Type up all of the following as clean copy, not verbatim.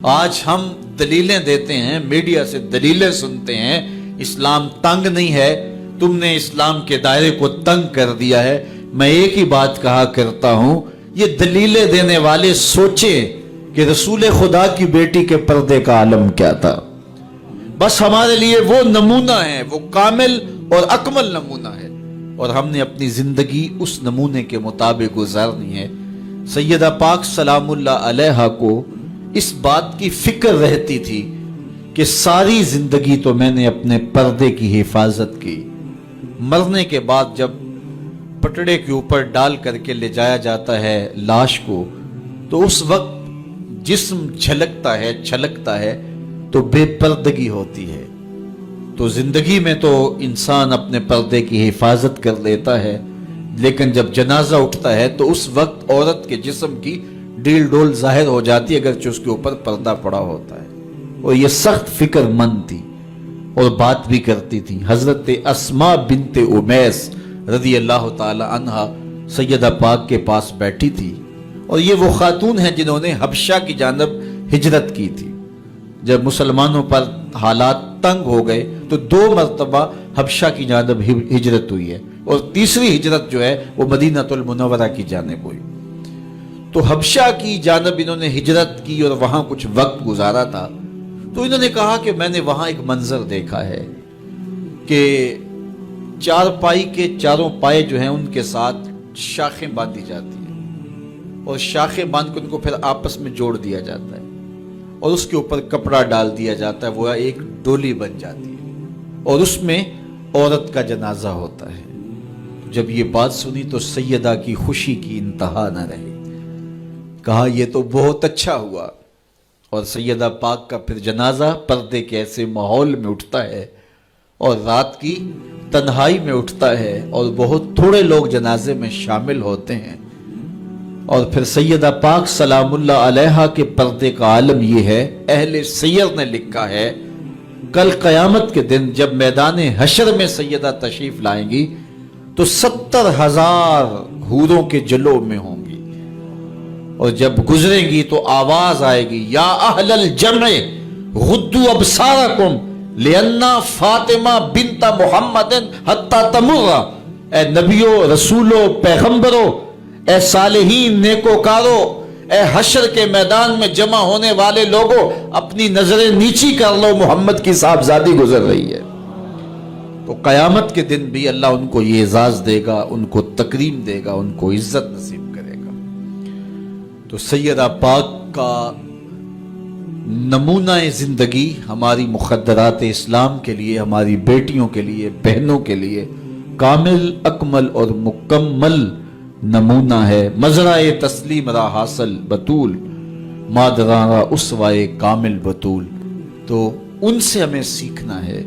آج ہم دلیلیں دیتے ہیں، میڈیا سے دلیلیں سنتے ہیں، اسلام تنگ نہیں ہے، تم نے اسلام کے دائرے کو تنگ کر دیا ہے۔ میں ایک ہی بات کہا کرتا ہوں، یہ دلیلیں دینے والے سوچیں کہ رسول خدا کی بیٹی کے پردے کا عالم کیا تھا۔ بس ہمارے لیے وہ نمونہ ہے، وہ کامل اور اکمل نمونہ ہے، اور ہم نے اپنی زندگی اس نمونے کے مطابق گزارنی ہے۔ سیدہ پاک سلام اللہ علیہا کو اس بات کی فکر رہتی تھی کہ ساری زندگی تو میں نے اپنے پردے کی حفاظت کی، مرنے کے بعد جب پٹڑے کے اوپر ڈال کر کے لے جایا جاتا ہے لاش کو، تو اس وقت جسم جھلکتا ہے، چھلکتا ہے تو بے پردگی ہوتی ہے۔ تو زندگی میں تو انسان اپنے پردے کی حفاظت کر لیتا ہے، لیکن جب جنازہ اٹھتا ہے تو اس وقت عورت کے جسم کی ڈیل ڈول ظاہر ہو جاتی ہے، اگرچہ اس کے اوپر پردہ پڑا ہوتا ہے۔ اور یہ سخت فکر مند تھی اور بات بھی کرتی تھی۔ حضرت اسماء بنت امیس رضی اللہ تعالی عنہا سیدہ پاک کے پاس بیٹھی تھی، اور یہ وہ خاتون ہیں جنہوں نے حبشہ کی جانب ہجرت کی تھی۔ جب مسلمانوں پر حالات تنگ ہو گئے تو 2 مرتبہ حبشہ کی جانب ہجرت ہوئی ہے، اور تیسری ہجرت جو ہے وہ مدینہ المنورہ کی جانب ہوئی۔ تو حبشہ کی جانب انہوں نے ہجرت کی اور وہاں کچھ وقت گزارا تھا، تو انہوں نے کہا کہ میں نے وہاں ایک منظر دیکھا ہے کہ چارپائی کے چاروں پائے جو ہیں ان کے ساتھ شاخیں باندھی جاتی ہیں، اور شاخیں باندھ کے ان کو پھر آپس میں جوڑ دیا جاتا ہے، اور اس کے اوپر کپڑا ڈال دیا جاتا ہے، وہ ایک ڈولی بن جاتی ہے، اور اس میں عورت کا جنازہ ہوتا ہے۔ جب یہ بات سنی تو سیدہ کی خوشی کی انتہا نہ رہی، کہا یہ تو بہت اچھا ہوا۔ اور سیدہ پاک کا پھر جنازہ پردے کے ایسے ماحول میں اٹھتا ہے، اور رات کی تنہائی میں اٹھتا ہے، اور بہت تھوڑے لوگ جنازے میں شامل ہوتے ہیں۔ اور پھر سیدہ پاک سلام اللہ علیہا کے پردے کا عالم یہ ہے، اہل سیر نے لکھا ہے کل قیامت کے دن جب میدان حشر میں سیدہ تشریف لائیں گی تو 70,000 حوروں کے جلو میں ہوں گی، اور جب گزریں گی تو آواز آئے گی یا اہل الجمع غدوا ابصارکم لأن فاطمہ بنت محمد حتی تمر۔ اے نبیوں، رسولوں، پیغمبروں، اے صالحین، نیکوکاروں، اے حشر کے میدان میں جمع ہونے والے لوگوں، اپنی نظریں نیچی کر لو، محمد کی صاحبزادی گزر رہی ہے۔ تو قیامت کے دن بھی اللہ ان کو یہ اعزاز دے گا، ان کو تکریم دے گا، ان کو عزت نصیب کرے گا۔ تو سیدہ پاک کا نمونہ زندگی ہماری مخدرات اسلام کے لیے، ہماری بیٹیوں کے لیے، بہنوں کے لیے کامل، اکمل اور مکمل نمونہ ہے۔ مزرعہ تسلیم را حاصل بطول، مادرانہ اسوائے کامل بطول۔ تو ان سے ہمیں سیکھنا ہے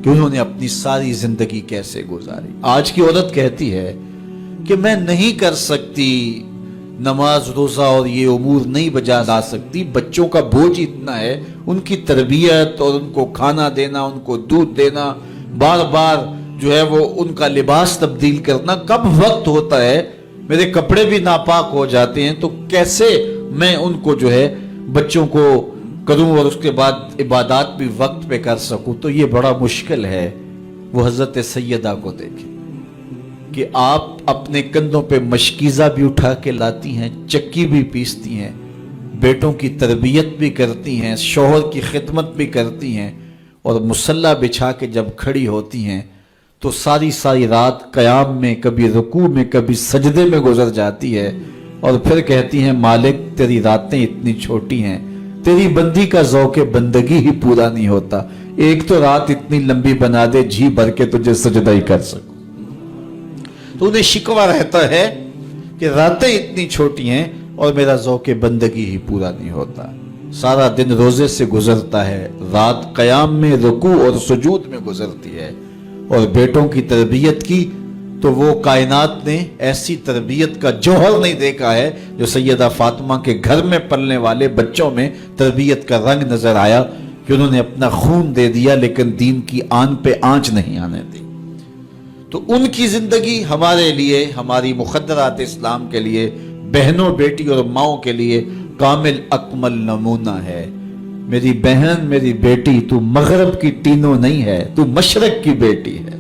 کہ انہوں نے اپنی ساری زندگی کیسے گزاری۔ آج کی عورت کہتی ہے کہ میں نہیں کر سکتی نماز، روزہ اور یہ امور نہیں بجا لا سکتی، بچوں کا بوجھ اتنا ہے، ان کی تربیت اور ان کو کھانا دینا، ان کو دودھ دینا، بار بار جو ہے وہ ان کا لباس تبدیل کرنا، کب وقت ہوتا ہے، میرے کپڑے بھی ناپاک ہو جاتے ہیں، تو کیسے میں ان کو جو ہے بچوں کو کروں اور اس کے بعد عبادات بھی وقت پہ کر سکوں، تو یہ بڑا مشکل ہے۔ وہ حضرت سیدہ کو دیکھیں کہ آپ اپنے کندھوں پہ مشکیزہ بھی اٹھا کے لاتی ہیں، چکی بھی پیستی ہیں، بیٹوں کی تربیت بھی کرتی ہیں، شوہر کی خدمت بھی کرتی ہیں، اور مصلی بچھا کے جب کھڑی ہوتی ہیں تو ساری رات قیام میں، کبھی رکوع میں، کبھی سجدے میں گزر جاتی ہے، اور پھر کہتی ہیں مالک تیری راتیں اتنی چھوٹی ہیں، تیری بندی کا ذوق بندگی ہی پورا نہیں ہوتا، ایک تو رات اتنی لمبی بنا دے جی بھر کے تجھے سجدہ ہی کر سکوں۔ تو انہیں شکوہ رہتا ہے کہ راتیں اتنی چھوٹی ہیں اور میرا ذوق بندگی ہی پورا نہیں ہوتا۔ سارا دن روزے سے گزرتا ہے، رات قیام میں، رکوع اور سجود میں گزرتی ہے، اور بیٹوں کی تربیت کی تو وہ کائنات نے ایسی تربیت کا جوہر نہیں دیکھا ہے جو سیدہ فاطمہ کے گھر میں پلنے والے بچوں میں تربیت کا رنگ نظر آیا، کہ انہوں نے اپنا خون دے دیا لیکن دین کی آن پہ آنچ نہیں آنے دی۔ تو ان کی زندگی ہمارے لیے، ہماری مخدرات اسلام کے لیے، بہنوں، بیٹی اور ماؤں کے لیے کامل اکمل نمونہ ہے۔ میری بہن میری بیٹی تو مغرب کی ٹینو نہیں ہے، تو مشرق کی بیٹی ہے،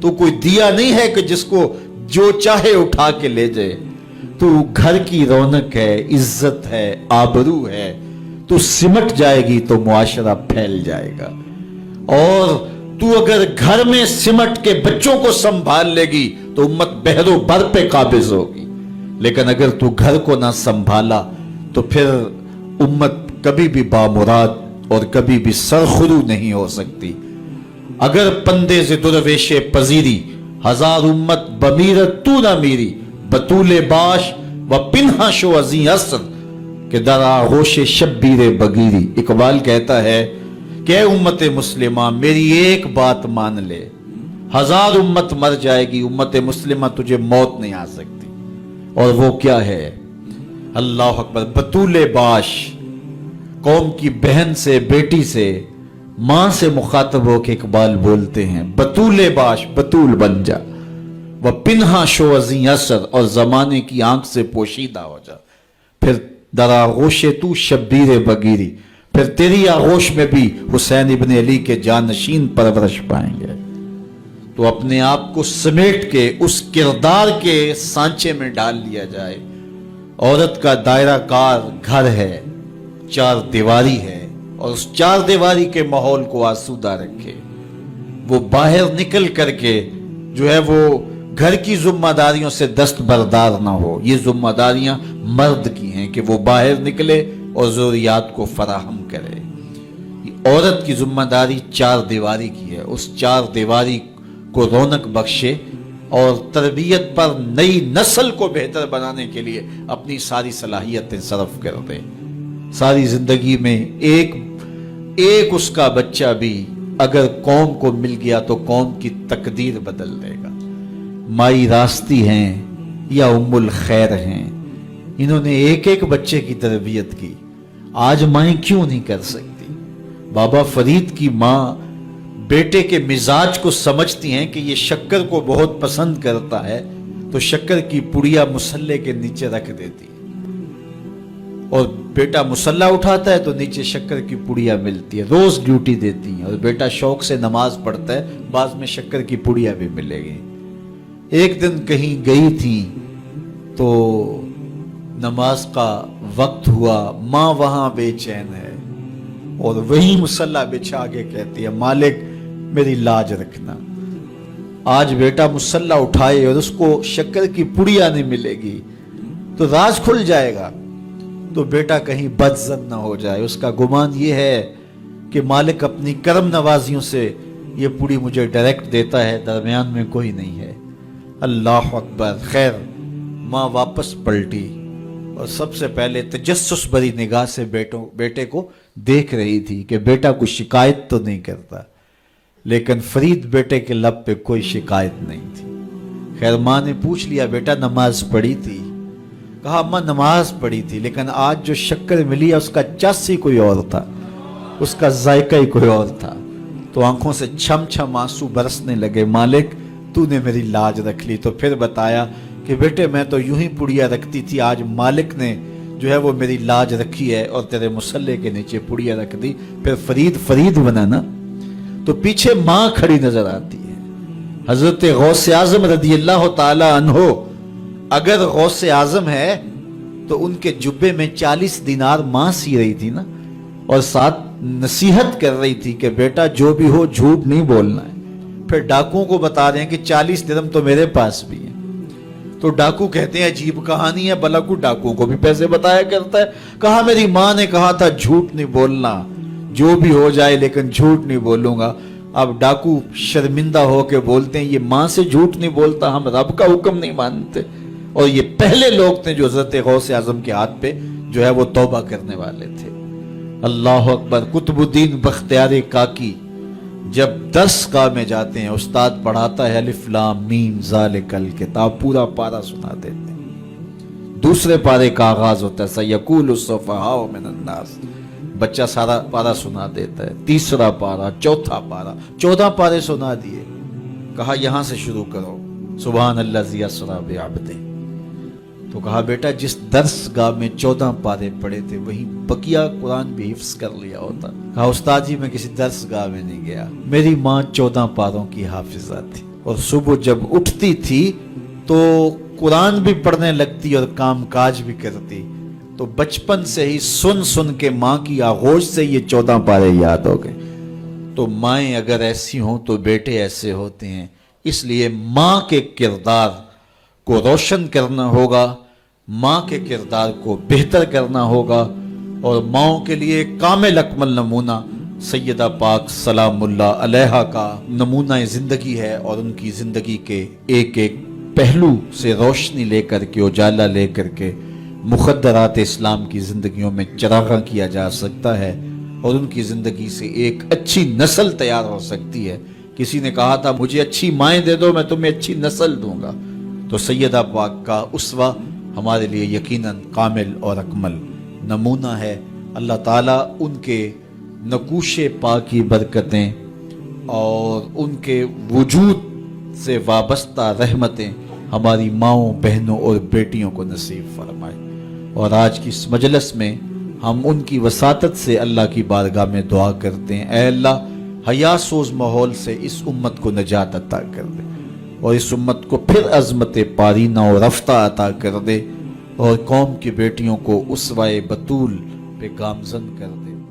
تو کوئی دیا نہیں ہے کہ جس کو جو چاہے اٹھا کے لے جائے، تو گھر کی رونق ہے، عزت ہے، آبرو ہے، تو سمٹ جائے گی تو معاشرہ پھیل جائے گا۔ اور تو اگر گھر میں سمٹ کے بچوں کو سنبھال لے گی تو امت بحر و بر پہ قابض ہوگی، لیکن اگر تو گھر کو نہ سنبھالا تو پھر امت کبھی بھی بامراد اور کبھی بھی سرخرو نہیں ہو سکتی۔ اگر پندے سے درویش پذیری، ہزار امت بمیرت تو نہ میری، بطول باش و پنہا شو ازیں اثر کہ در آغوش شبیر بگیری۔ اقبال کہتا ہے کہ اے امت مسلمہ میری ایک بات مان لے، ہزار امت مر جائے گی، امت مسلمہ تجھے موت نہیں آ سکتی۔ اور وہ کیا ہے؟ اللہ اکبر، بطول باش، قوم کی بہن سے، بیٹی سے، ماں سے مخاطب ہو کے اقبال بولتے ہیں بطول باش، بطول بن جا، وہ پنہا شو ازیں اثر، اور زمانے کی آنکھ سے پوشیدہ ہو جا، پھر در آغوش تو شبیر بگیری، پھر تیری آغوش میں بھی حسین ابن علی کے جانشین پرورش پائیں گے۔ تو اپنے آپ کو سمیٹ کے اس کردار کے سانچے میں ڈال لیا جائے۔ عورت کا دائرہ کار گھر ہے، چار دیواری ہے، اور اس چار دیواری کے ماحول کو آسودہ رکھے۔ وہ باہر نکل کر کے جو ہے وہ گھر کی ذمہ داریوں سے دستبردار نہ ہو۔ یہ ذمہ داریاں مرد کی ہیں کہ وہ باہر نکلے اور ضروریات کو فراہم کرے۔ عورت کی ذمہ داری چار دیواری کی ہے، اس چار دیواری کو رونق بخشے اور تربیت پر نئی نسل کو بہتر بنانے کے لیے اپنی ساری صلاحیتیں صرف کر دے۔ ساری زندگی میں ایک اس کا بچہ بھی اگر قوم کو مل گیا تو قوم کی تقدیر بدل دے گا۔ مائی راستی ہیں یا ام الخیر ہیں، انہوں نے ایک بچے کی تربیت کی، آج مائیں کیوں نہیں کر سکتی؟ بابا فرید کی ماں بیٹے کے مزاج کو سمجھتی ہیں کہ یہ شکر کو بہت پسند کرتا ہے، تو شکر کی پڑیا مسلح کے نیچے رکھ دیتی ہے، اور بیٹا مسلح اٹھاتا ہے تو نیچے شکر کی پڑیا ملتی ہے، روز ڈیوٹی دیتی ہیں، اور بیٹا شوق سے نماز پڑھتا ہے، بعض میں شکر کی پڑیا بھی ملے گی۔ ایک دن کہیں گئی تھی تو نماز کا وقت ہوا، ماں وہاں بے چین ہے، اور وہی مسلح بچھا کے کہتی ہے مالک میری لاج رکھنا۔ آج بیٹا مسلح اٹھائے اور اس کو شکر کی پڑیا نہیں ملے گی تو راز کھل جائے گا، تو بیٹا کہیں بدظن نہ ہو جائے۔ اس کا گمان یہ ہے کہ مالک اپنی کرم نوازیوں سے یہ پوری مجھے ڈائریکٹ دیتا ہے، درمیان میں کوئی نہیں ہے۔ اللہ اکبر۔ خیر ماں واپس پلٹی اور سب سے پہلے تجسس بھری نگاہ سے بیٹے کو دیکھ رہی تھی کہ بیٹا کوئی شکایت تو نہیں کرتا، لیکن فرید بیٹے کے لب پہ کوئی شکایت نہیں تھی۔ خیر ماں نے پوچھ لیا بیٹا نماز پڑھی تھی؟ کہا اماں نماز پڑھی تھی، لیکن آج جو شکر ملی ہے اس کا چس ہی کوئی اور تھا، اس کا ذائقہ ہی کوئی اور تھا۔ تو آنکھوں سے چھم چھم آنسو برسنے لگے، مالک تو نے میری لاج رکھ لی۔ تو پھر بتایا کہ بیٹے میں تو یوں ہی پڑیا رکھتی تھی، آج مالک نے جو ہے وہ میری لاج رکھی ہے اور تیرے مسلح کے نیچے پڑیا رکھ دی، پھر فرید بنا نا۔ تو پیچھے ماں کھڑی نظر آتی ہے، حضرت غوث اعظم رضی اللہ تعالی عنہ۔ اگر غوث اعظم ہے تو ان کے جبے میں 40 دینار ماں سی رہی تھی نا، اور ساتھ نصیحت کر رہی تھی کہ بیٹا جو بھی ہو جھوٹ نہیں بولنا ہے۔ پھر ڈاکوؤں کو بتا رہے ہیں کہ 40 درہم تو میرے پاس بھی ہیں۔ تو ڈاکو کہتے ہیں عجیب کہانی ہے، بھلا کو ڈاکو کو بھی پیسے بتایا کرتا ہے۔ کہا میری ماں نے کہا تھا جھوٹ نہیں بولنا، جو بھی ہو جائے لیکن جھوٹ نہیں بولوں گا۔ اب ڈاکو شرمندہ ہو کے بولتے ہیں یہ ماں سے جھوٹ نہیں بولتا، ہم رب کا حکم نہیں مانتے۔ اور یہ پہلے لوگ تھے جو حضرت غوث اعظم کے ہاتھ پہ جو ہے وہ توبہ کرنے والے تھے۔ اللہ اکبر۔ قطب الدین بختیار کاکی جب درس گاہ میں جاتے ہیں، استاد پڑھاتا ہے الف لام میم ذالک الکتاب، پورا پارا سنا دیتے ہیں۔ دوسرے پارے کا آغاز ہوتا ہے سیقول السفہاء من الناس، بچہ سارا پارا سنا دیتا ہے۔ تیسرا پارا، چوتھا پارا، 14 پارے سنا دیے۔ کہا یہاں سے شروع کرو، سبحان الذی اسری بعبدہ۔ تو کہا بیٹا جس درس گاہ میں 14 پارے پڑے تھے وہیں بقیہ قرآن بھی حفظ کر لیا ہوتا. کہا استاد جی میں کسی درس گاہ میں نہیں گیا, میری ماں 14 پاروں کی حافظہ تھی, اور صبح جب اٹھتی تھی تو قرآن بھی پڑھنے لگتی اور کام کاج بھی کرتی, تو بچپن سے ہی سن سن کے ماں کی آغوش سے یہ 14 پارے یاد ہو گئے. تو مائیں اگر ایسی ہوں تو بیٹے ایسے ہوتے ہیں. اس لیے ماں کے کردار کو روشن کرنا ہوگا, ماں کے کردار کو بہتر کرنا ہوگا, اور ماؤں کے لیے کامل اکمل نمونہ سیدہ پاک سلام اللہ علیہا کا نمونہ زندگی ہے, اور ان کی زندگی کے ایک ایک پہلو سے روشنی لے کر کے, اجالا لے کر کے مخدرات اسلام کی زندگیوں میں چراغاں کیا جا سکتا ہے, اور ان کی زندگی سے ایک اچھی نسل تیار ہو سکتی ہے. کسی نے کہا تھا مجھے اچھی مائیں دے دو میں تمہیں اچھی نسل دوں گا, تو سیدہ پاک کا اسوہ ہمارے لیے یقیناً کامل اور اکمل نمونہ ہے. اللہ تعالیٰ ان کے نقوش پاک کی برکتیں اور ان کے وجود سے وابستہ رحمتیں ہماری ماؤں, بہنوں اور بیٹیوں کو نصیب فرمائے. اور آج کی اس مجلس میں ہم ان کی وساطت سے اللہ کی بارگاہ میں دعا کرتے ہیں, اے اللہ حیا سوز ماحول سے اس امت کو نجات عطا کر دے, اور اس امت کو پھر عظمت پارینہ اور رفتہ عطا کر دے, اور قوم کی بیٹیوں کو اسوہ بطول پہ گامزن کر دے.